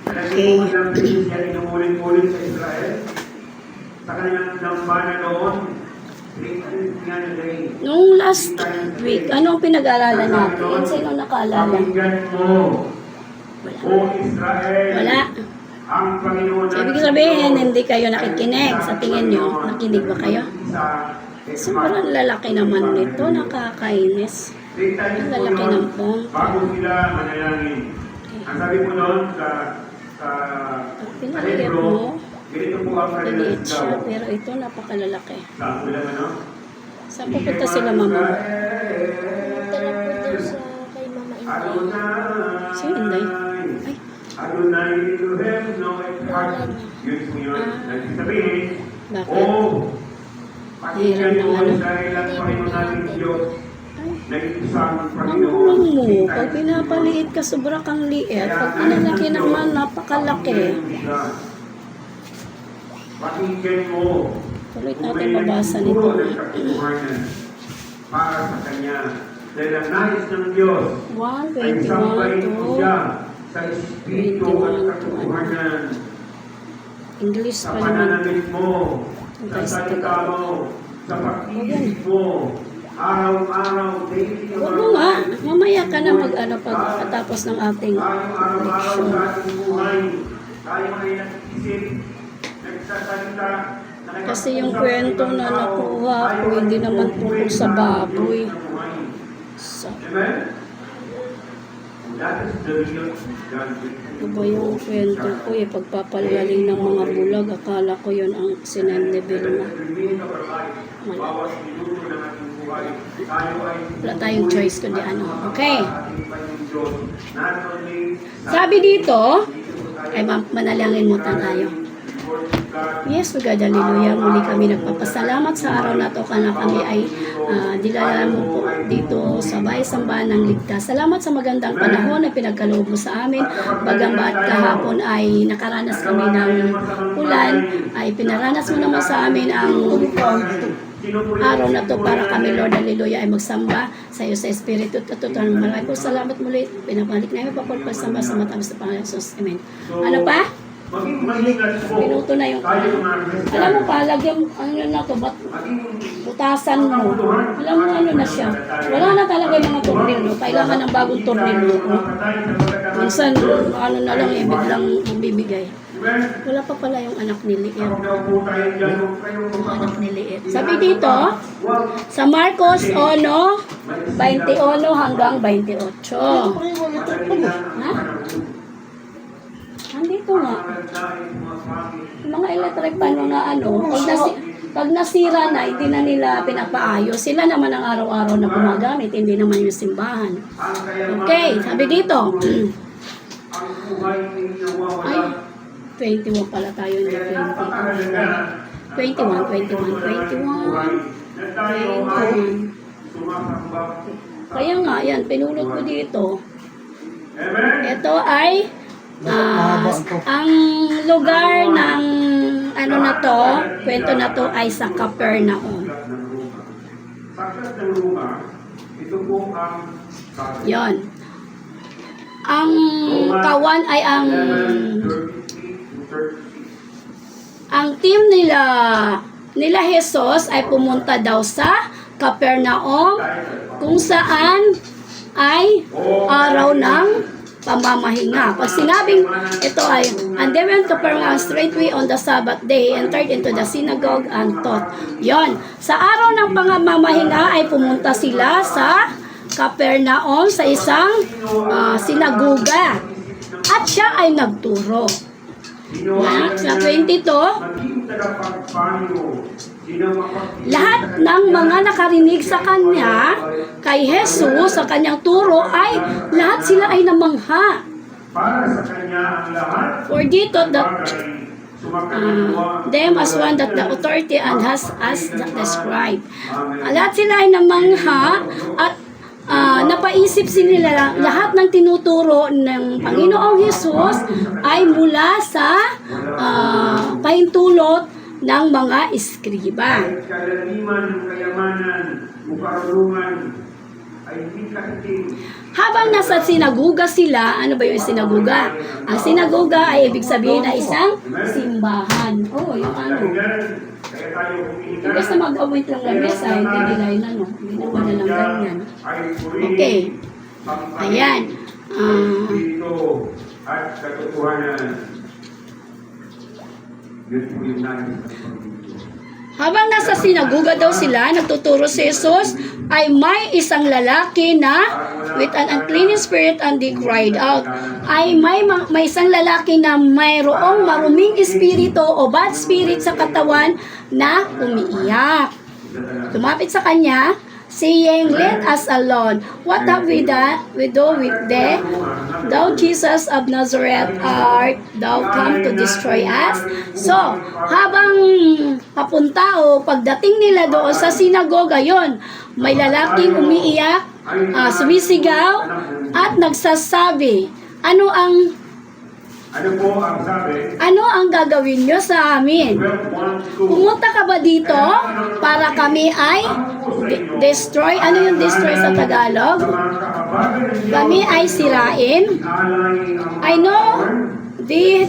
Okay. Siya inuulit-ulit sa Israel. Sa kanilang dambana noon, Nung last week, ano ang pinag-aaralan natin? Sino nakaalala? Pakinggan mo, Wala. O Israel, Wala. ang Panginoon So, ibig sabihin, hindi kayo nakikinig. Sa tingin nyo, nakinig ba kayo? Sobrang lalaki naman nito, nakakainis. Ang lalaki ng pong. Bago sila manalangin. Ang sabi mo doon sa Pinaliit Hebrew, mo, ganito po ang kanilang piliit siya, sigaw. pero ito napakalalaki. Sa ulam, ano? Saan pupunta sila, mama? Tara po daw sa kay Mama Inday. Si Inday? Ay, Adonai Elohim, no heart. Yun po yun. Nagsasabihin, bakit? oh, pakinggan Hirap mo ng ano? Israel at Panginoon natin Diyos. Ay, Nag-isang ang Panginoon. ulo mo. Pag pinapaliit ka, sobra kang liit. Pag pinalaki naman, napakalaki. Pakinggan mo. Tuloy natin mabasa nito. Para sa Kanya. Dahil ang nais ng Diyos 1, ay 21 sampayin to mo siya sa Espiritu at 21 katotohanan. English Sa pa naman. pananamit mo, sa Guys, salita mo, sa pag-iisip mo, araw-araw, daily Huwag mo nga. Mamaya ka na mag-ano pagkatapos ng ating Tayong araw-araw leksyon. sa ating buhay, tayo ay nag-isip, nagsasalita, Kasi yung kwento na nakuha ko, hindi naman tungkol sa baboy. Sa, Amen? That is the real God. ano ba yung kwento ko eh, pagpapalaling ng mga bulag, akala ko yun ang sinenlevel na. Bawat minuto ng ating buhay, tayo ay Wala tayong choice kundi ano. Okay. Not only Sabi dito, ay manalangin mo tayo. Yes, God, hallelujah. Muli kami nagpapasalamat sa araw na to na kami ay dinala mo po dito sa bahay-sambahan ng ligtas. Salamat sa magandang panahon na pinagkaloob mo sa amin. Bagamat kahapon ay nakaranas kami ng ulan, ay pinaranas mo naman sa amin ang araw na to para kami, Lord, hallelujah, ay magsamba sa iyo sa Espiritu at totoo. Maraming po salamat muli. Pinabalik namin papagpasamba sa matamis na Panginoon Jesus. Amen. Ano pa? maging mahingat mo. Pinuto na yung Tayo mga Kristiyan. alam mo pa, lagyan, ano na to, butasan mo. Alam mo, ano na siya. Wala na talaga yung mga tornilyo. Kailangan ng bagong tornilyo. Minsan, ano na lang, biglang bibigay. Wala pa pala yung anak ni Liit. Yung anak ni Liit. Sabi dito, sa Marcos 1:21 hanggang 28. Ha? Andito nga. Mga electric pan, mga ano, pag nasira na, hindi na nila pinapaayos. Sila naman ang araw-araw na gumagamit, hindi naman yung simbahan. Okay, sabi dito. Ay, 21 pala tayo, hindi 20. 21. Kaya nga, yan, pinulot ko dito. Ito ay ang lugar ng ano na to, kwento na to ay sa Capernaum. Yon. Ang kawan ay ang team nila Jesus ay pumunta daw sa Capernaum kung saan ay araw ng pamamahinga. Pag sinabing ito ay, and they went to Capernaum straightway on the Sabbath day, entered into the synagogue and taught. Yon. Sa araw ng pamamahinga ay pumunta sila sa Capernaum sa isang sinagoga. At siya ay nagturo. Sa 22, lahat ng mga nakarinig sa kanya, kay Jesus, sa kanyang turo, ay lahat sila ay namangha. For dito, them as one that the authority and has as described. Lahat sila ay namangha at napaisip sila lahat ng tinuturo ng Panginoong Jesus ay mula sa pahintulot ng mga eskriba. ay hindi katiting. Habang nasa sinaguga sila, ano ba yung sinaguga? Ang sinaguga ay ibig sabihin ay isang simbahan. Oh, yung ano. Kaya tayo humihinga. Imbes na mag-await lang ng mesa, hindi nila yun ano. Ginawa na lang ganyan. Okay. Ayan. Espiritu at katotohanan. Yun po yung nais ng Panginoon. Habang nasa sinaguga daw sila, nagtuturo si Jesus, ay may isang lalaki na with an unclean spirit and they cried out. Ay may isang lalaki na mayroong maruming espiritu o bad spirit sa katawan na umiiyak. Lumapit sa kanya, saying, "Let us alone. What have we do with thee? Thou Jesus of Nazareth, art thou come to destroy us?" So, habang papunta o pagdating nila doon sa sinagoga yon, may lalaking umiiyak, sumisigaw, at nagsasabi, ano ang sabi? ano ang gagawin nyo sa amin? Pumunta ka ba dito para kami ay destroy? Ano yung destroy sa Tagalog? Kami ay sirain. I know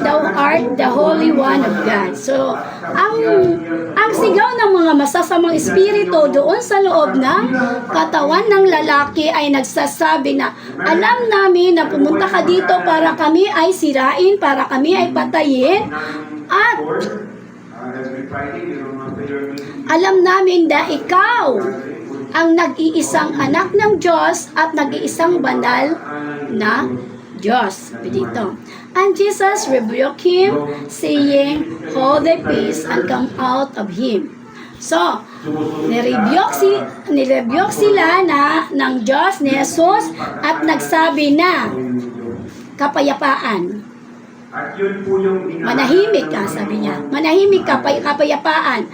thou art the Holy One of God. So, ang sigaw ng mga masasamang espiritu doon sa loob ng katawan ng lalaki ay nagsasabi na, alam namin na pumunta ka dito para kami ay sirain, para kami ay patayin, at alam namin na ikaw ang nag-iisang anak ng Diyos at nag-iisang banal na Diyos. Sabi dito. And Jesus rebuked him, saying, "Hold thy peace and come out of him." So, nirebuke sila ng Diyos ni Jesus at nagsabi na, kapayapaan. At yun po yung Manahimik ka, sabi niya. Manahimik ka, kapayapaan.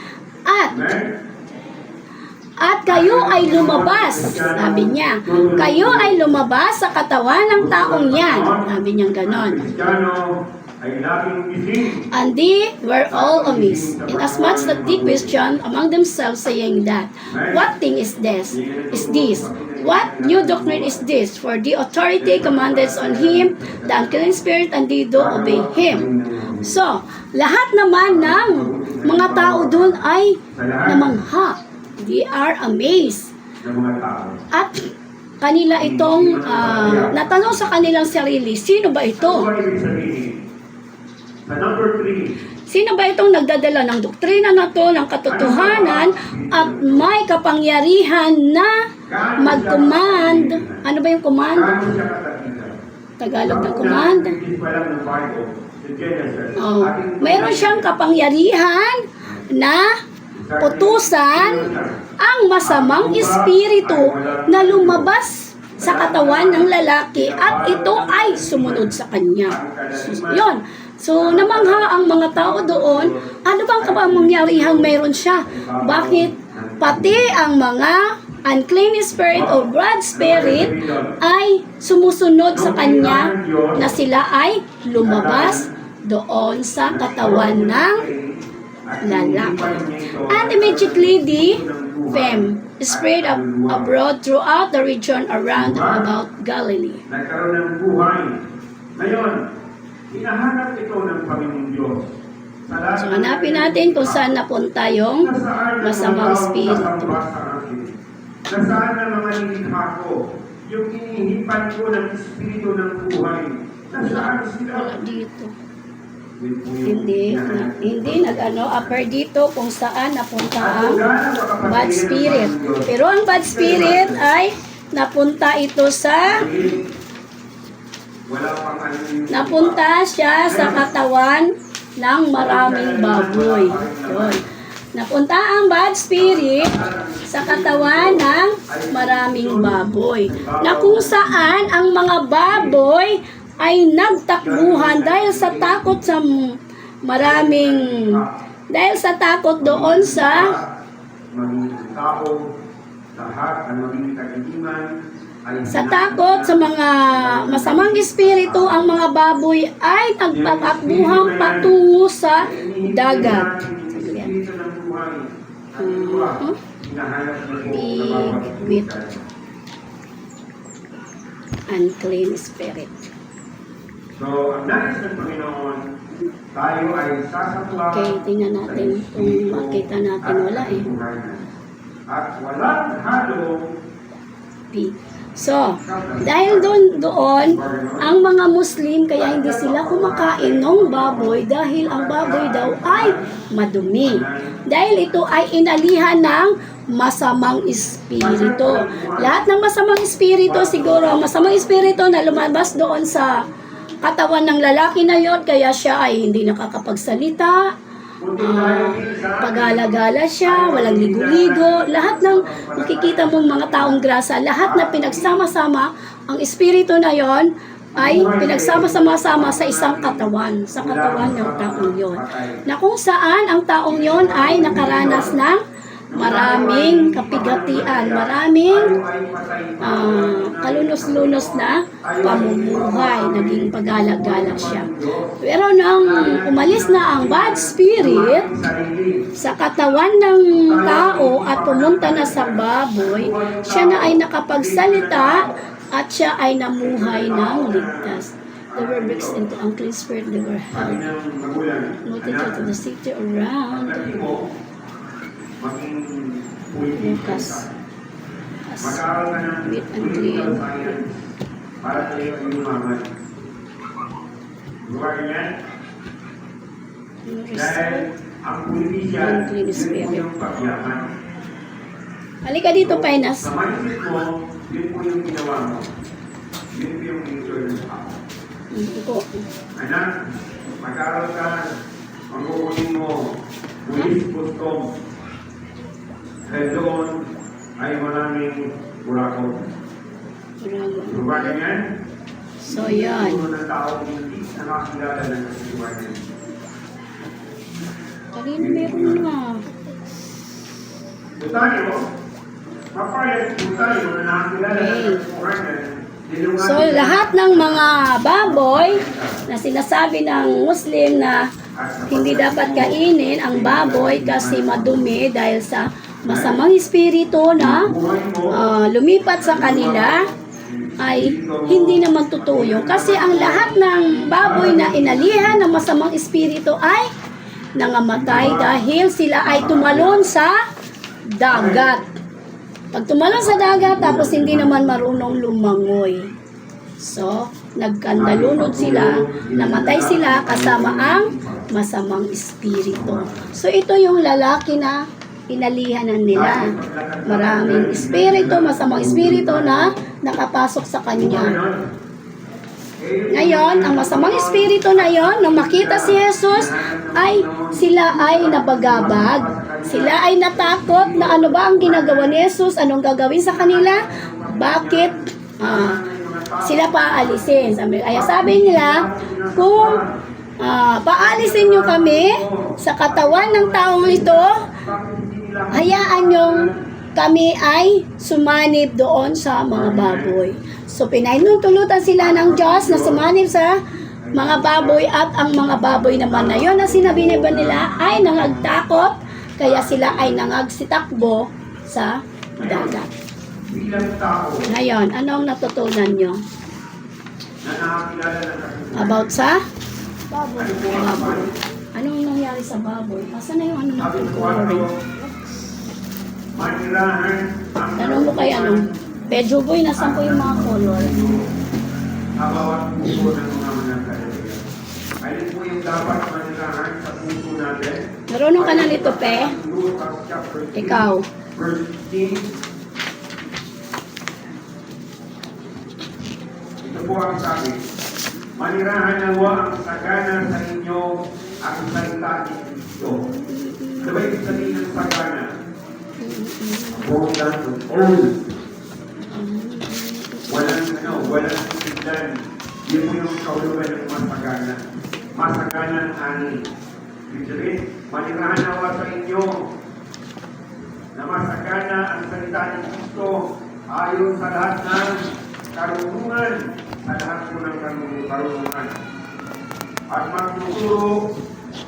At kayo ay lumabas, sabi niya. Kayo ay lumabas sa katawan ng taong yan. Sabi niya ganon. And they were all amazed, inasmuch that they questioned among themselves, saying that, "What thing is this? What new doctrine is this? For the authority commanded on him, the unclean spirit, and they do obey him." So, lahat naman ng mga tao doon ay namangha. They are amazed. At kanila itong natanong sa kanilang sarili, sino ba ito? Sino ba itong nagdadala ng doktrina na to, ng katotohanan, at may kapangyarihan na mag-command? Ano ba yung command? Tagalog ng command? Oh, mayroon siyang kapangyarihan na utusan ang masamang espiritu na lumabas sa katawan ng lalaki at ito ay sumunod sa kanya. Yun. So, namangha ang mga tao doon, ano bang kapangyarihang mayroon siya? Bakit pati ang mga unclean spirit o bad spirit ay sumusunod sa kanya na sila ay lumabas doon sa katawan ng lalaki. And immediately the fame spread abroad throughout the region around about Galilee. Nagkaroon ng buhay. Ngayon, hinahanap ito ng Panginoong Diyos. So, hanapin natin kung saan napunta yung masamang espiritu. Nasaan ang mga nilikha ko? Yung inihipan ko ng espiritu ng buhay. Nasaan sila? Wala dito. Hindi nag-upper dito kung saan napunta ang bad spirit. Pero ang bad spirit ay napunta siya sa katawan ng maraming baboy. Yun. Napunta ang bad spirit sa katawan ng maraming baboy. Na kung saan ang mga baboy ay nagtakbuhan dahil sa takot doon sa takot sa mga masamang espiritu, ang mga baboy ay nagtatakbuhan patungo sa dagat. unclean spirit. So, ang nais ng Panginoon, tayo ay sasakla Okay, tingnan natin kung makita natin. Wala eh. At walang halong P. So, dahil doon, ang mga Muslim, kaya hindi sila kumakain ng baboy dahil ang baboy daw ay madumi. Dahil ito ay inalihan ng masamang espiritu. Lahat ng masamang espiritu, siguro, masamang espiritu na lumabas doon sa katawan ng lalaki na yon, kaya siya ay hindi nakakapagsalita, pagala-gala siya, walang ligo-ligo, lahat ng makikita mong mga taong grasa, lahat na pinagsama-sama, ang espiritu na yon ay pinagsama-sama sa isang katawan, sa katawan ng taong yon. Na kung saan ang taong yon ay nakaranas ng maraming kapigatian, maraming kalunos-lunos na pamumuhay, naging pagala-gala siya. Pero nang umalis na ang bad spirit sa katawan ng tao at pumunta na sa baboy, siya na ay nakapagsalita at siya ay namuhay ng ligtas. They were mixed into unclean spirit, they were held multitude to the city around. maging politics Lucas. ka. Mag-aaral ka ng With and political clean. science para sa iyo ay yumaman. Lugar yan? Dahil ang politician, And clean yun po spirit. yung pagyaman. Halika dito, Penas. Sa mindset mo, yun po yung ginawa mo. Yun po yung nature ng tao. Ito. Anak, mag-aaral ka, magkukunin mo, police custom. Dahil doon ay maraming burakot. Lugar na yan? So, yan. Puro ng tao hindi nakakilala ng kasiwanan. Kanina meron nga. Kung tayo, mapayat kung tayo na nakakilala ng kasiwanan, So, lahat ng mga baboy na sinasabi ng Muslim na hindi dapat kainin ang baboy kasi madumi dahil sa masamang espiritu na lumipat sa kanila, ay hindi naman totoo. Kasi ang lahat ng baboy na inalihan ng masamang espiritu ay nangamatay dahil sila ay tumalon sa dagat. Pag tumalon sa dagat, tapos hindi naman marunong lumangoy. So, nagkandalunod sila, namatay sila kasama ang masamang espiritu. So, ito yung lalaki na inalihanan nila. Maraming espiritu, masamang espiritu na nakapasok sa kanya. Ngayon, ang masamang espiritu na yon, nang makita si Jesus, ay sila ay nabagabag. Sila ay natakot na ano ba ang ginagawa ni Jesus, anong gagawin sa kanila, bakit sila paalisin. Sabi nila, kung paalisin nyo kami sa katawan ng taong ito, hayaan yung kami ay sumanib doon sa mga baboy. So, pinahintulutan sila ng Diyos na sumanib sa mga baboy at ang mga baboy naman na yun na sinabi nila ay nangagtakot, kaya sila ay nangagsitakbo sa dagat. Bilang tao Ngayon, anong natutunan nyo? na nakakilala ng kasiwanan, About sa Baboy. ano po ang baboy. Anong nangyari sa baboy? Asan na yung ano sabi natin ko coloring? manirahan ang Tanong mo kay ano? Pedro Boy, nasan po yung mga color? bawat puso ng mga mananampalataya. Alin po yung dapat manirahan sa puso natin? Marunong ka na nito, Pe? Lucas chapter 3, Ikaw. verse 15. Ito po ang sabi. Manirahan nawa ang sagana sa inyo ang salita ni Kristo. Ano ba yung sabihin ng sagana? Abundant of oil. Walang tignan. Yun po yung kaulugan ng masagana. Masagana ng ani. Ibig sabihin, manirahan nawa sa inyo na masagana ang salita ni Kristo ayon sa lahat ng karunungan, sa lahat po ng karunungan. At magtuturo,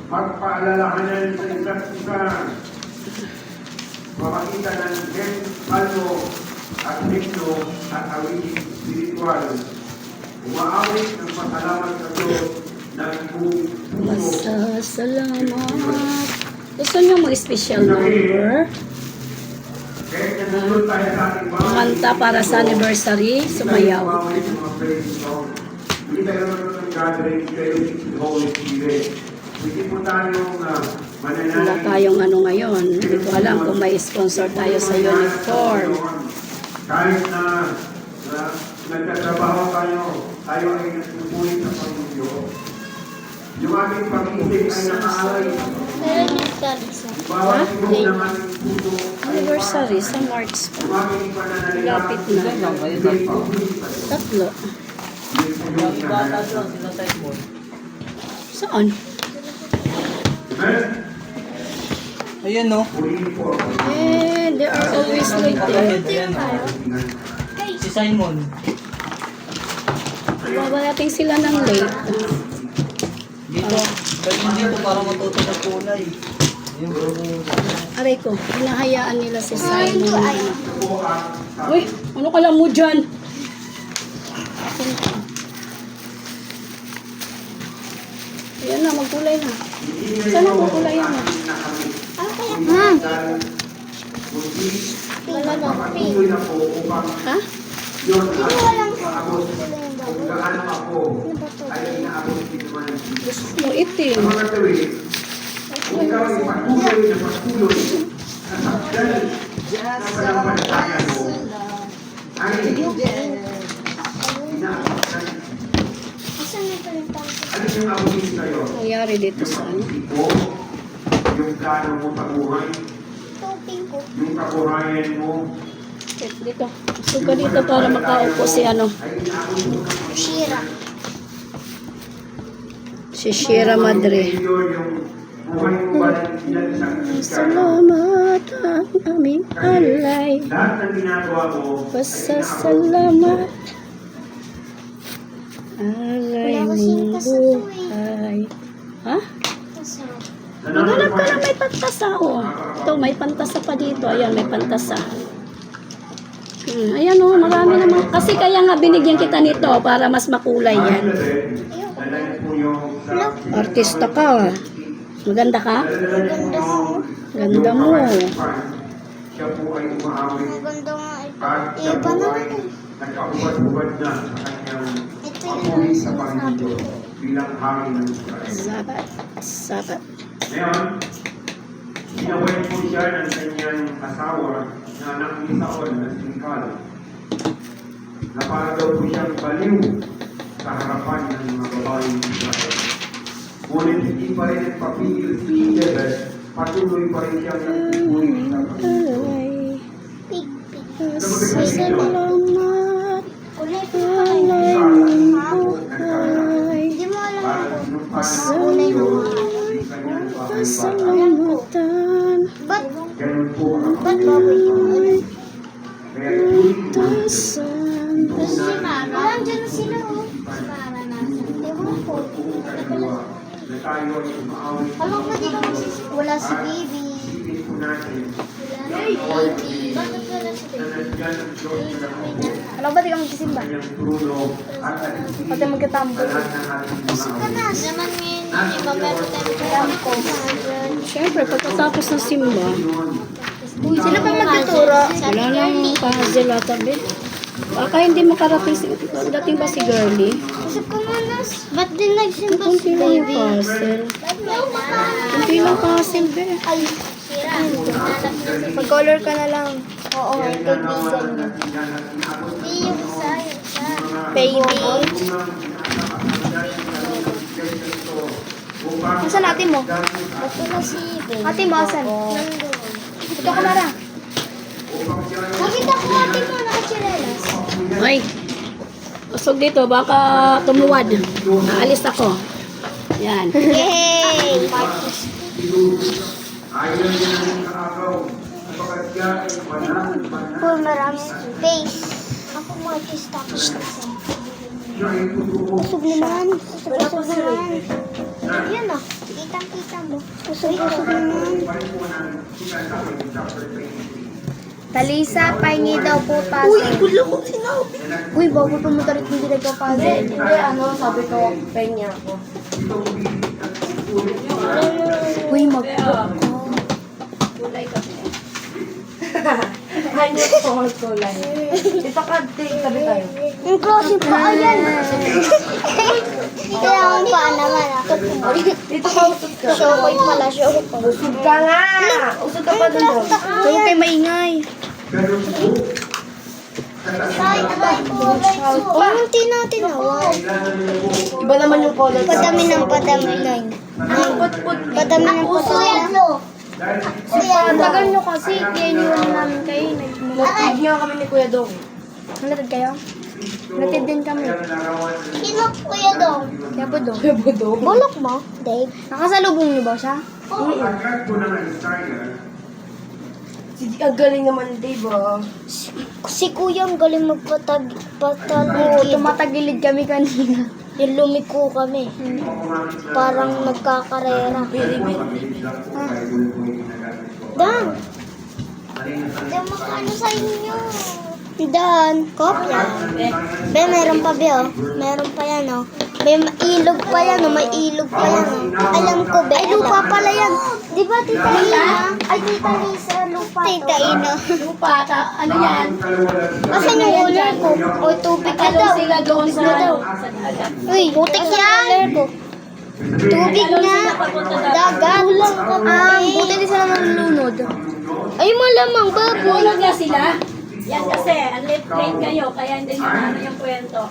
magpaalalahanan sa isa't isa, pamagitan ng salmo at himno at awitin spiritual. Umaawit ng pasalamat sa Diyos ng buong puso. Masasalamat. Gusto niyo mo special number? Kahit nandun tayo sa ating bahay, Kumanta para sa anniversary, sumayaw. Umaawit ng mga praise song. Hindi tayo naman ng gathering, pero it's the Holy Spirit. Hindi po tayong mananangin. Wala tayong ano ngayon. Hindi ko alam kung may sponsor tayo sa uniform. Kahit na nagtatrabaho tayo ay nagpupulit sa Panginoon. Yung ating pag-ibig ay nakaalay. Meron yung kalisa. Bawat ibig ng ating puso ay Anniversary sa March pa. yung ating pananalita. Lapit na. Ibig pag-ibig pa rin. Tatlo. Yun po yung hinahanap. Saan? Eh? Ayan no. Purihin po ako. They are always late there. Ayan no. Si Simon. Baba natin sila ng late. Dito. Pero hindi po para matuto sa kulay. Yung Aray ko, hinahayaan nila si Simon. Uy, ano ka lang mo dyan? Ayan na, magkulay na. Saan ang magkulay na? Ano kaya? Wala na. Patuloy na po upang Ha? yun Hindi ang walang paabot. sila yung bago. Kung gaano ako Ano ba to? ay inaabot din naman ng Diyos. Gusto mo itim. Ang mga tuwid, kung ikaw ay patuloy na patuloy sa sakdal na panampalataya mo, ay inaabot na. Asan na pala yung tangko? Ano yung abutin sa'yo? Nangyari dito sa ano? Ito, yung plano mo sa buhay, Tuping ko. yung kabuhayan mo, Dito. Gusto ka dito para makaupo si ano? ay inaabot mo na. Shira. Si Shira Madre. Yung buhay mo ba ng isang Kristiyano? Salamat ang aming alay. Lahat ng ginagawa mo ay Pasasalamat. Alay Wala kasing mong kasa to buhay. Ha? Masarap. Maghanap ka na may pantasa. Oh. Ito, may pantasa pa dito. Ayan, may pantasa. Ayan oh, marami naman. Kasi kaya nga binigyan kita nito para mas makulay yan. Artista ka. Maganda ka? Ganda mo. Siya po ay umaawit Maganda nga ito. at siya Iba po na ay naman. nagkakubad-ubad na sa kanyang Ito yung papuri sa sinasabi Panginoon ko. bilang hari ng Israel. Sabat. Sabat. Ngayon, ginawin po siya ng kanyang asawa na nakisaon na si Mikal na para daw po siyang baliw sa harapan ng mga babaeng Israel. Ngunit hindi pa rin nagpapigil si Jezebel, patuloy pa rin siyang nagpupuri sa Panginoon. Alay. Pig, pig. Pasasalamat. Kulay pig pa Alay kayo. mong Ha? buhay. Hindi mo alam Para ako. sinumpahan Sa ng kulay ng Diyos, mga ang kanyang bahay-bahay. Pasalamatan. Ba't? Ganun po ang Ba't baboy yung ano? Kaya tuloy po Tasan. Si Mara. Nandiyan na sila oh. Si Mara nasa. Ewan ko. na tayo ay umaawit. Alam ko di ka wala si Bibi. Isipin po natin Wala si Bibi. Bakit wala si na Bibi? nandiyan ang Diyos na nakaupo Ano ba di ka magsisimba? sa kanyang trono at aligpin Pati magkatambo. sa lahat ng ating mga Kanas. Naman ngayon ni Mama tayo ko. Siyempre, pagkatapos ng simba, Sino pa magtuturo? wala nang puzzle ata, be. Baka hindi makarating si... Dating ba si Girlie? Usap ko manas. Ba't din nagsimba si Kunti lang yung Baby? puzzle. Ba't may makahanap? Kunti lang puzzle, be. Ay, sira. Hanap na si Mag-color ka na lang. Oo, kaibigan niya. Hindi yung sa Baby. Asan ate mo? Ba't wala si Baby? Ate mo, asan? Nandun. Ito ka na lang. Nakita ko ate mo, nakachirelas. Ay, usog dito, baka tumuwad. Naalis ako. Yan. Yay! Ayaw niya ng kaagaw. Kapag siya ay banal. Full maraming space. Ako mag-artista ko. Siya ay tutuo. Usog naman. Usog naman. Yan ah. Kitang-kita mo. Usog naman. Paripunan, sinasabi ng chapter 23. Talisa, pahingi daw po puzzle. Uy, ikulo ko sinabi. Uy, bago pumunta rin hindi nagpa-puzzle. Hindi, ano, sabi ko, penya ako. Uy, mag-book ko. Kulay kami. Hanyo ko ang kulay. Dito ka, tabi tayo. Yung closing pa, ayan. Kaya ang paa naman ako. Dito ka, usod ka. Shokoy pala, shokoy. Usod ka nga! Usod ka pa doon. Huwag kayo maingay. Ganun po. Ay, kulay ko. Unti natin hawan. Iba naman yung color. Padami ng padami na yun. Padami ng padami na. Ang tagal nyo kasi, i-iniwan namin kayo. Nagtig niya kami ni Kuya Dong. Nalatid kayo? Nalatid din kami. Sino kuya dong? Kaya po doon. Kuya Budong. Bulok mo, Dave? Nakasalubong niyo ba siya? Agad po naman Israel. Ang galing naman, Dave, ah. Si kuya ang galing Oo, magpataligid. tumatagilid kami kanina. Yung lumiko kami. Parang nagkakarera. Dan! Hindi makaano sa inyo. Dan, kopya. Be, meron pa be, oh. Meron pa yan, oh. May ilog pa yan, oh. May ilog pa yan, oh. Alam ko, be. Ay, lupa pala yan. Di ba, Tita Ina? Ay, Tita Lisa, lupa to. Tita Ina. Lupa, ano yan? Asan yung ulan ko? O, tubig ka Ano daw. sila doon sa dagat. Uy, putik yan. Tubig na. Dagat. Buti din sila nalulunod. Ay, malamang baboy. Tulog na sila. Yan kasi, ang late grade kayo, kaya hindi nyo ano yung kwento.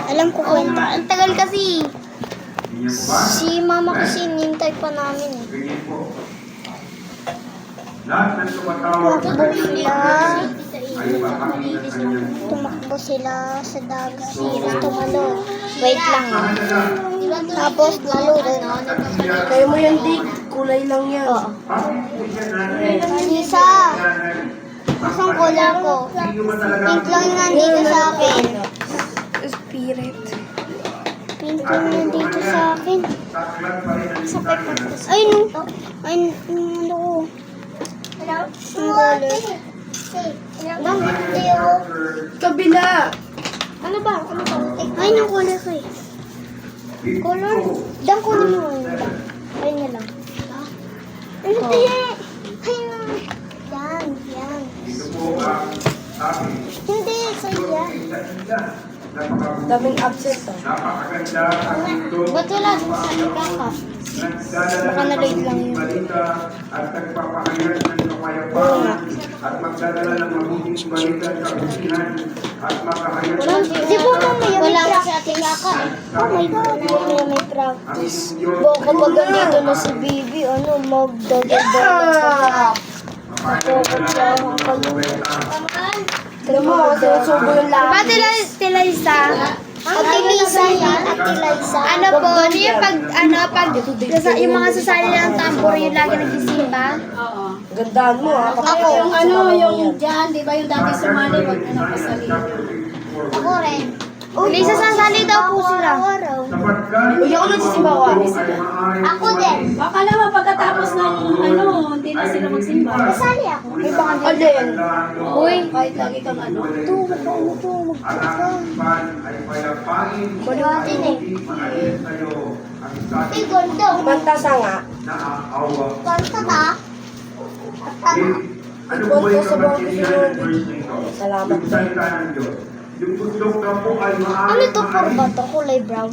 Alam ko kwenta. Ang tagal kasi. Si mama kasi nintay pa namin eh. Ganyan po. Lahat ng tumatawag sa Tumakbo sila. ay mapakita sa kanyang Tumakbo sila sa dagat. Tumalon. Wait lang ah. mahalaga. Tapos lalo rin. Kaya mo yan, Dave. Kulay lang yan. Oo. Bakit po yan natin? Lisa, asang kulay ko? Hindi mo talaga Pink lang yung nandito sa akin. Spirit. Pink lang nandito sa akin. taklat pa rin ang Israel. Ay, no. Ay, ano ko. Ang color. Bakit hindi ako? Kabila! Ano ba? Ano ba? Ay, yung color ko eh. Color? Dang color mo yun. Ay, na lang. Hindi. Ay, na. Yan, yan. Ito po ang sabi. Hindi, sa'yo yan. Inda-inda. Napakabuti. Daming absent, ah. Napakaganda at ito. Ba't wala dun sa liga ka? Nagdadala Baka na-late lang ng yun. balita at nagpapahayag ng kapayapaan at magdadala ng mabuting balita sa kabusihan at makahayag Di ba mamaya wala ka sa ating kaka eh? Oh my God, mamaya may practice. Baka pag nandito na si Bibi, ano, magdadala. Alam mo, sinusubo yung Ba, langit. Tila Lisa? Ate Lisa yan, Ate Liza. Ano po, ano yung yung mga sasali ng tambor yung lagi nagsisimba? Oo. Gandaan mo, ah. Ako. Yung ano, yung dyan, di ba yung dati sumali, wag na napasali. Ako rin. Lisa, sasali daw po sila. Araw-araw. Uy, ako nagsisimba ko, ah. Ako din. Baka naman pagkatapos ng ano, hindi na sila magsimba. Kasali ako. May baka din. Alin? Uy, kahit lagi kang ano. Ang aking pan ay payapain Balutin eh. hindi maalis sa'yo ang Ate, sabi gondo. Mantasa nga. na aawa. Kanta ta. Ano po ba yung kapangyarihan ng verse na ito? Salamat. Yung salita ng Diyos. Yung bundok na po ay maaari. Ano to for ba to? Kulay brown?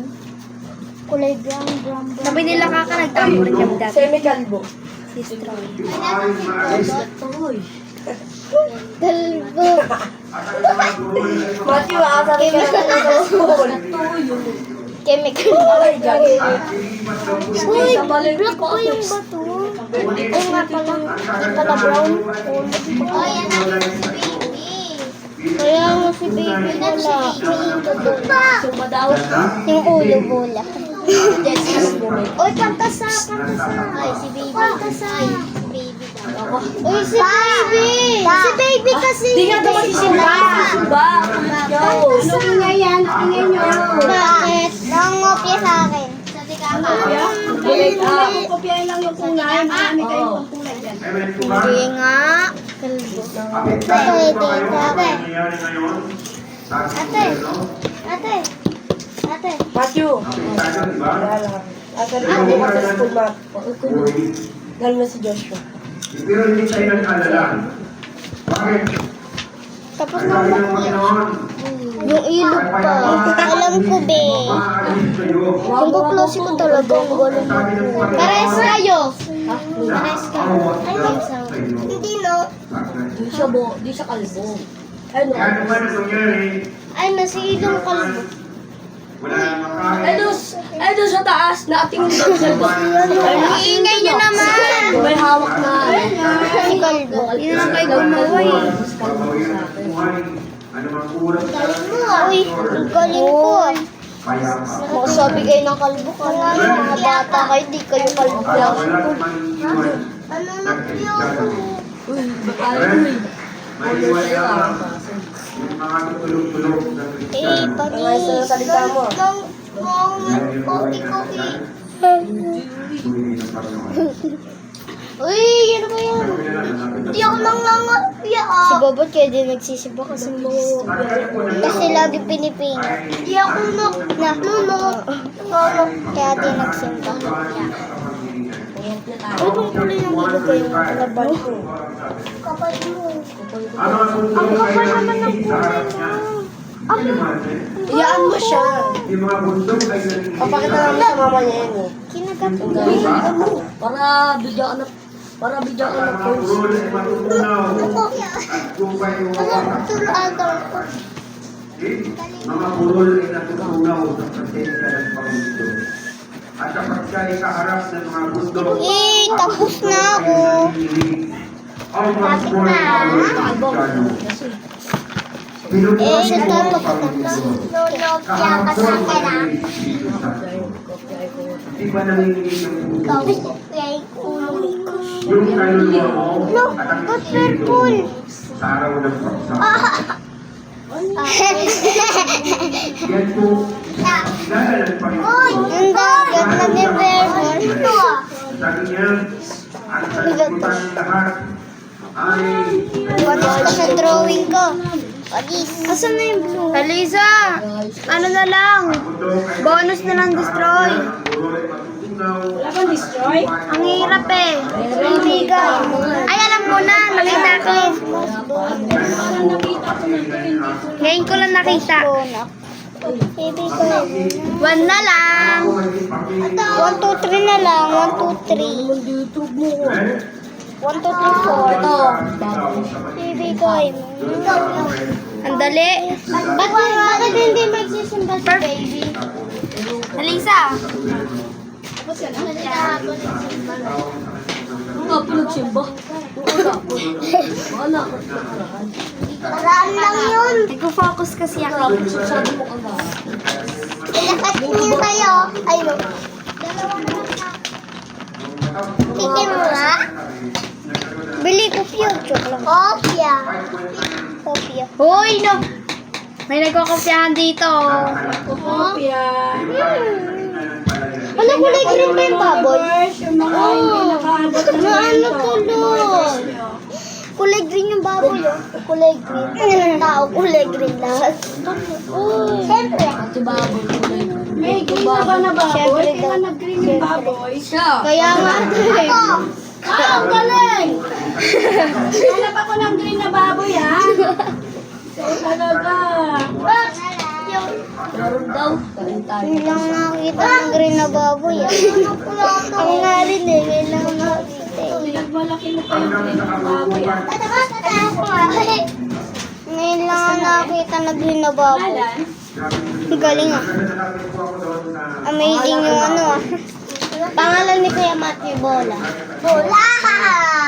Kulay brown, brown, brown. Sabi nila kaka nagtambor kami dati. Semi-kalbo. Yung maaari maalis. Dalbo. At ang mga guro ay Matthew, sabi ka na sa school. Chemical. at ilipat daw po Uy, black pa yung bato. Ay nga pala. Ay pala brown. Oh, yan ang si baby. Kaya nga si baby wala. Sumba daw. Yung ulo bola. Uy, kanta sa. Ay, si baby. Kanta sa. Si baby daw. Uy, si baby. Si baby kasi. Di nga ito masisimba. Ba? Kanta sa. Ano ingay yan? Ingay nyo. Bakit? Nangopya sa akin. Sabi ka? Kopya? Kung kopyahin lang yung kulay, marami kayong kulay dyan. May mentuhan? Hindi nga. Apektado po ba kayo sa nangyayari ngayon? Sa Ate. gobyerno? Ate. Ate. Matthew. Apektado, di ba? Ate, ate, ate, school map. Uy. Dahil na si Joshua. Pero hindi kayo nag-alala. Bakit? Tapos Ang sabi ng Panginoon, yung ilog pa. Alam ko, be. maalis kayo. Kung kuklose ko talaga, ang galing. Sabi ng Panginoon, Pares kayo. na Pares ka. awat Ay, lang sa sa inyo. Hindi, no? Di siya di siya kalbo. Ano? Kaya naman ang nangyari, Ay, nasa ilong kalbo. wala nang makain. Ay, doon sa taas, nakatingin doon sa Iingay nyo naman. May hawak na. Si kalbo. Yun ang kay gumaway. Babawian ang buhay. Ano mang kulang sa Uy, ang galing ko. kaya pa. Makasabi kayo ng kalbo ka nga. Mga bata kayo, di kayo kalbo. At wala mang iwan Ano ng kristado. May iwan lang yung mga tutulog-tulog na Eh, kristado. panis. salita mo. Kopi-kopi. Sumili ng Panginoon. Uy, ano ba yan? Sabi na lang, hanapin Hindi ako nangangapya. Si Babot kaya din nagsisiba kasi kasi lagi pinipin. Hindi ako kaya din nagsimba. Uy, kung tuloy ng hilo kayo, kalaban ko. Kapal mo. Ano ang tutulong kayo ng sa harap niya? Iyaan mo siya. Yung mga bundok ay nalilito. Papakita namin sa mama niya yan eh. Kinagat mo. Para bigyan ka Ang ng mga points. purol ay matutunaw. At kung kayo Turuan ko. mga purol ay natutunaw sa presensya ng Panginoon. At kapag siya ay kaharap ng mga bundok, Eh, tapos na ako. ang mga purol ay Kristiyano. Eh, sa Pinupuri tapos mo ang Panginoon. Lulopya ka sa kera. Di ba nanginginig yung Ikaw, puso? kaya kulong ko. Yung kaluluwa mo No, at ang ba't espiritu purple? mo sa araw ng pagsama. Yan po, kilala ng Panginoon. Ang dagat na ni Vernon. Ito ah. Sabi niya, ang sanlibutan ng lahat ay Patis ka sa drawing ko. Patis. Asan na yung blue? Alisa, ano na lang? Bonus na lang destroy. Wala bang destroy? Ang hirap eh. Kaibigan. Ay, alam ko na. Nakita ko. Parang nakita ko na green dito. Ngayon ko lang nakita. Kaibigan. 1 na lang. 1, 2, 3 na lang. 1, 2, 3. 1, 2, 3, 4. Ito. Kaibigan. Ang dali. Bakit hindi magsisimba si baby? Alisa. Tapos yan, Ang nga po nagsimba. Wala ko. Paraan lang yun. Nag-focus kasi ako. Sabi mo agad. Ilakat niyo kayo. Ayun. Tikin mo nga. Bili ko future lang. Kopya. Kopya. Hoy, no. May nagkakopyahan dito. kopya. Ano, kulay green ba yung baboy? Yung mga hindi nakaabot ng Ano ganito. tuloy? Kulay green yung baboy, oh. Kulay green. Ang tao, kulay green lahat. Siyempre. May green na ba na baboy? Siyempre Kaya daw. nag-green yung baboy. Kaya nga, Ah, ang galing! Hanap ako ng green na baboy, ha? Talaga. Meron daw. Kain tayo. Hindi lang nakakita ng green na baboy. Ako nga rin eh, ngayon lang nakakita eh. Pinagmalaki mo pa yung green na baboy, ha? Ngayon lang ako nakakita ng green na baboy. Alan? Ang galing ah. Amazing yung ano ah. Pangalan ni Kuya Matthew, Bola. Bola!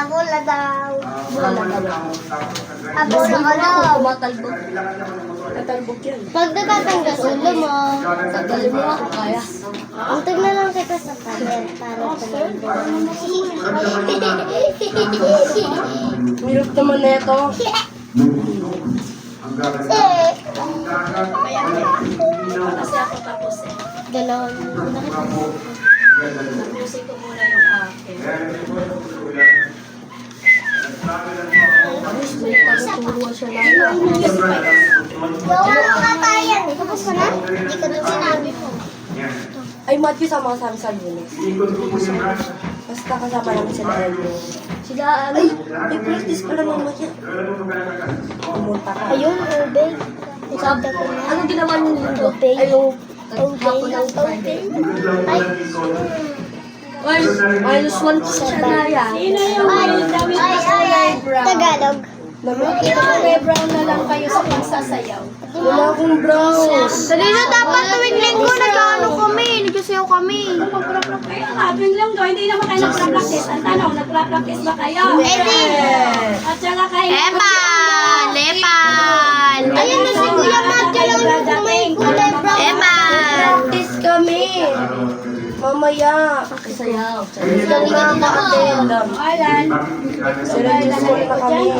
Bola daw. Bola ka daw. Tumatalbog. Tatalbog yan. Pag natatanggas ulo mo, Tagalin mo ako kaya. ang na lang kita sa pader para Mirap naman na ito. Kasi ako tapos, eh. Dalawang Tapusin ko muna yung akin. Kaya ito po sa ulan. Nagsabi lang po ako. Gawa mo nga tayo. Tapos ka na? Hindi ka doon sinabi mo. Yan. Ay, Matthew, sama ka sa Lunes. Ikot ko po yung ras. Basta kasama namin sila Elmo. Sila, ay, may practice pala ng Matthew. Lalo mo magkakakas. Pumunta ka. Ayun, ube. Sabi ko na. Ano ginawa niyo nito? Ube. Ay, yung Ube. Ube. Ikot lang po lang ikot. minus 1 siya na yan. Sino yung may damit na kulay brown? Tagalog. Kulay brown na lang kayo sa pagsasayaw. Wala akong brown. Dali na, dapat tuwing linggo nag-ano kami, nagsasayaw kami. Magpra-practice kayo. Abing lang daw. Hindi naman kayo nagpra-practice. Ang tanong, nagpra-practice ba kayo? At saka kayo... Epan! Epan! Ayun na si Kuya Matthew lang yung may kulay brown. Epan! Practice kami. Mamaya. Sayaw. Sayaw na ma-attend. Alan. Seryoso na kami.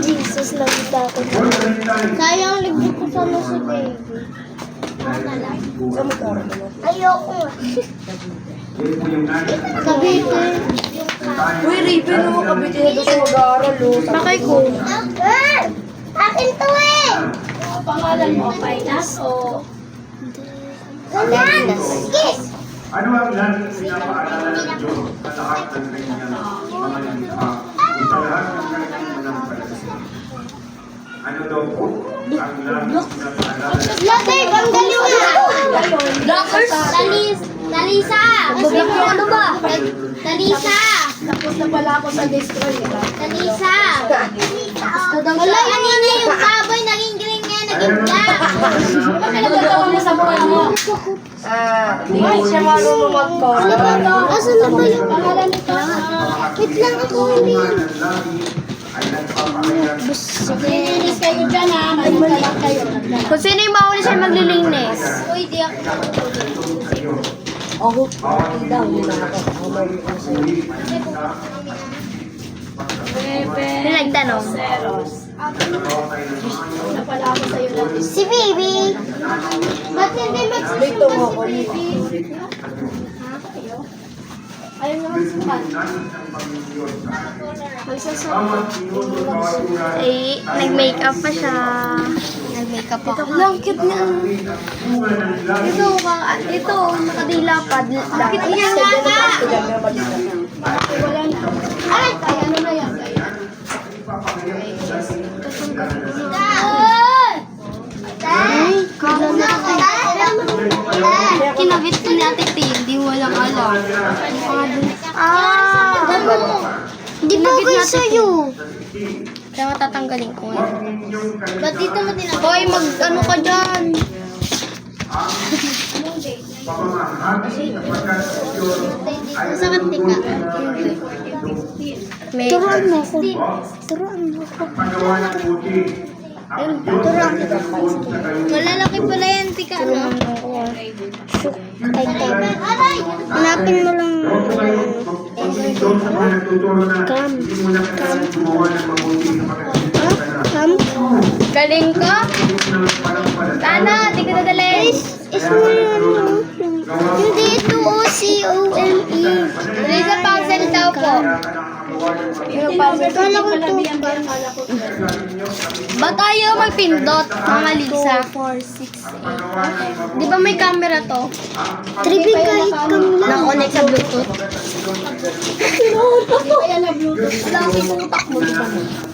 Jesus lang dapat. Sayang libre ko sana si baby. Saan magkaroon na? Ayoko nga. Kabite. Uy, Raven, no, kabiti na doon sa mag-aaral, oh. Bakay ko. Akin to eh! Ang pangalan mo, Painas o... Ganyan! Kiss! Ano ang laging pinapaalala ng Diyos sa lahat ng kanyang mga likha o sa lahat ng kanyang manampalataya? Ano daw po ang laging pinapaalala ng Dave, ang galing nga! Blockers! Talisa! Ano ba? Talisa! Tapos na pala ako sa destroy. Talisa! Wala, kanina yung baboy naging green nga, naging black. Bakit nagkatawa mo sa mukha mo? Hindi siya marunong mag-call. Asan na ba yung Pangalan nito? Wait lang ako, hindi. ng lagi ay nagpapakailan Nilinis kayo dyan ha. Malimala lang kayo. Kung sino yung mahuli siya maglilinis. Uy, di ako. Ako, hindi daw, hindi na ako. Yung nagtanong. Zeros. Na pala ako sa'yo dati. Si Baby. Ba't hindi Dito mo ako. Ayaw naman sukat. Ay, nag-makeup pa siya. Nag-makeup ako. Lang, cute nga. Ito, nakadilapad. Bakit yan nga? Wala na. Ay, ano na yan? Kinabit ko ni Ate Tay, hindi walang alam. Di ba okay sa'yo? Kaya matatanggalin ko nga. Ba't dito mo tinatapos? Hoy, mag-ano ka dyan? Masakit di ka? Turuan mo ako. Turuan mo ako. Turuan kita. Malalaki pala yan, tika, no? Shook. Ay, tay. Hanapin mo lang. Cam. Cam. Galing ko? Sana, di ko nadali. Is mo yun. Hindi ito O-C-O-M-E. Dali sa puzzle daw po. Kala ko ito. Ba tayo magpindot, Mama Lisa? 4, 6, Di ba may camera to? 3 big kahit kami lang. Na-connect sa Bluetooth. Hindi pa yan na Bluetooth.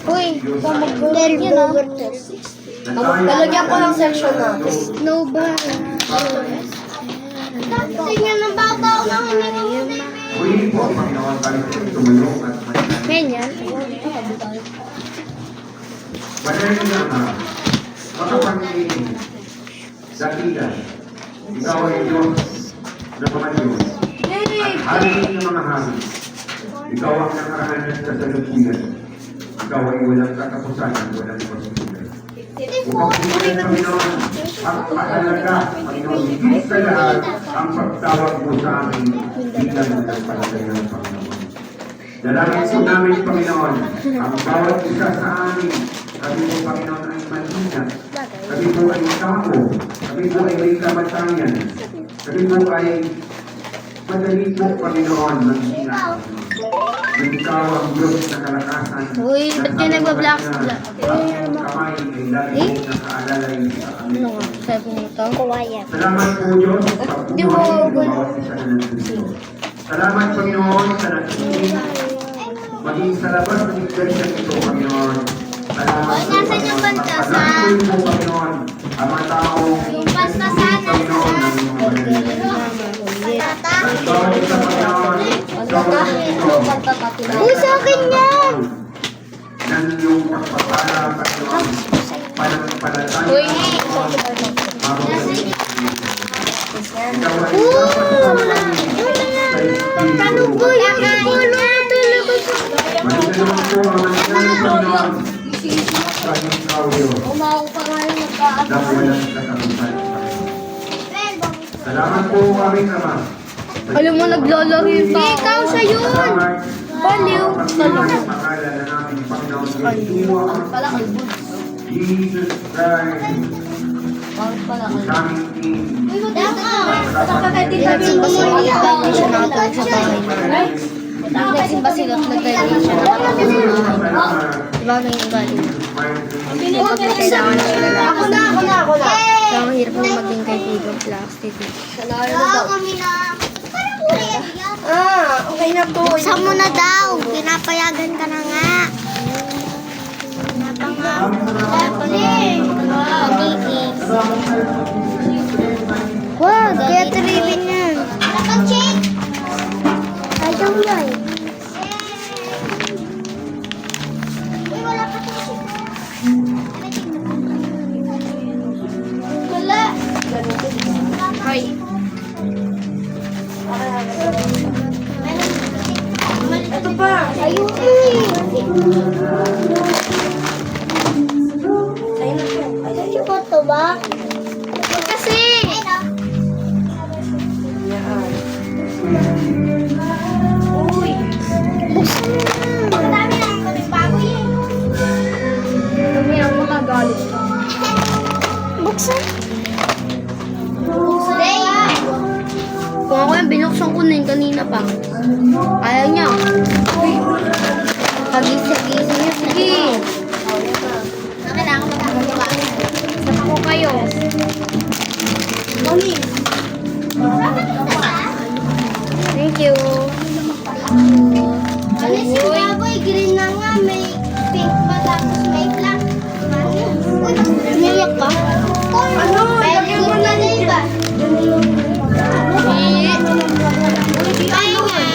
Uy, very over. Lalagyan ko ng section na. No bar. Tingnan ng bata na Uli po, Panginoon, tayo po tumulong at Ganyan. Manayang na makapangingin, dakilan, ikaw ay Diyos na mga Diyos. At hari ng mga hari. Ikaw ang nakaraan ng kasalukuyan. Ikaw ay walang katapusan at walang pagsusulan. Upang pinagin, Panginoon, ang patalaga, Panginoon, higit sa lahat, ang pagtawag mo sa amin bilang ng palataya ng Panginoon. Dalangin po namin, Panginoon, ang bawat isa sa amin, kami po, Panginoon, ay manhina. Kami po ay tao. Kami po ay may kamatayan. Kami po ay madali po, Panginoon, manhina. Nang ikaw ang Diyos na kalakasan. Uy, ba't kayo nagbablocks? Ang kamay ay lagi na kaalalay sa amin. Ano nga? Sabi mo ito? Kawayan. Salamat po Diyos sa buhay ng bawat isa na nandito. Salamat Panginoon sa nakikinig. Maging sa labas ng iglesia ito, Panginoon. Salamat po, Nasaan yung Panginoon. bantasa? Pagpapatuloy mo, Panginoon, ang mga taong bantasa, Panginoon, ng iyong mga bawat isa, Panginoon, gawin ito. Uy, sa akin yan! Ng iyong pagpapala, Panginoon. Pananampalataya. Uy. Ikaw ay dapat sa Espiritu. Uy, ang ulo na talaga sa... Manunod po ang manunod, Panginoon. Sa iyong kauyo. Umaw pa nga yung magkaat. Na walang katapusan. Salamat po aming Ama. Alam mo, naglalaro yung tao. Ikaw siya yun! Salamat. Baliw! Pagpapalala sa pangalan na namin, Panginoon Yeshua. Jesus Christ. Sa aming King. Nagsimba sila at nagdali siya nakatulog sa bahay. Nagsimba sila at nagdali siya nakatulog sa bahay. Diba na yung galing? Kapag may kailangan na sila lahat. Ako na! Kaya mahirap na maging kaibigan plastic. Oo, kami na. Parang kulay yan. Okay na po. Buksan mo na daw. Pinapayagan ka na nga. Wag, kaya tribin yan. Naka-check. Ayaw yan. Uy, wala pa ito wala. Hi. Ito pa. Ayun Ayun ko to ba? Kasi! Uy. Buksan mo na. Ang dami na ito. May bago yun. Kami ang makagalit ka. Buksan. Buksan. Kung ako yung binuksan ko na yun kanina pa. Ayaw niya. Pag-isip-isip niya. Sige. Kailangan magagawa. Saka ko kayo. Thank you. Ano si baboy? Green na nga. May pink pa tapos may black. Uy, umiyak ka? Ano? Lagyan mo na diba? Kaya nga.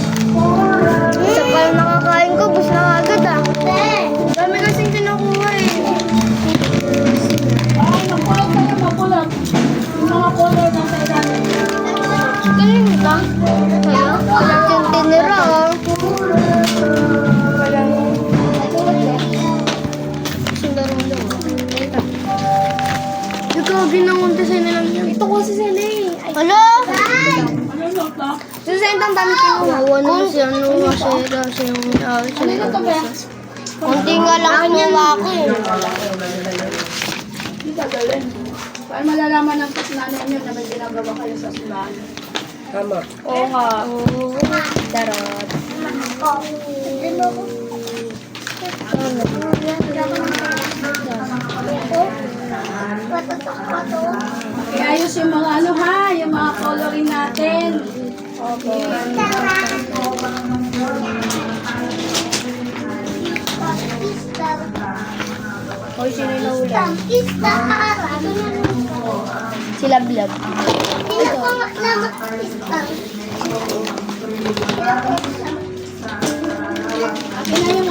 Isa pa lang nakakain ko, bus na agad ah. Dami kasing kinukuha eh. Ganun lang. Kaya, walang yung tinira ah. Sundaron lang. Ikaw, ginangunti sa'yo na lang yan. Ito ko si Sene. Hello? Susan, ang dami kinuha. Kawawa naman si ano, masira siya yung Kunti nga lang kinuha ko eh. Paano malalaman ng nanay niyo na may ginagawa kayo sa simbahan? Tama. Oo nga. Darot. Iayos yung mga ano ha, yung mga coloring natin. Okay. Hoy, sino yung nahulan? Star. Si Lablab. Ito ko lamat star. Akin na yung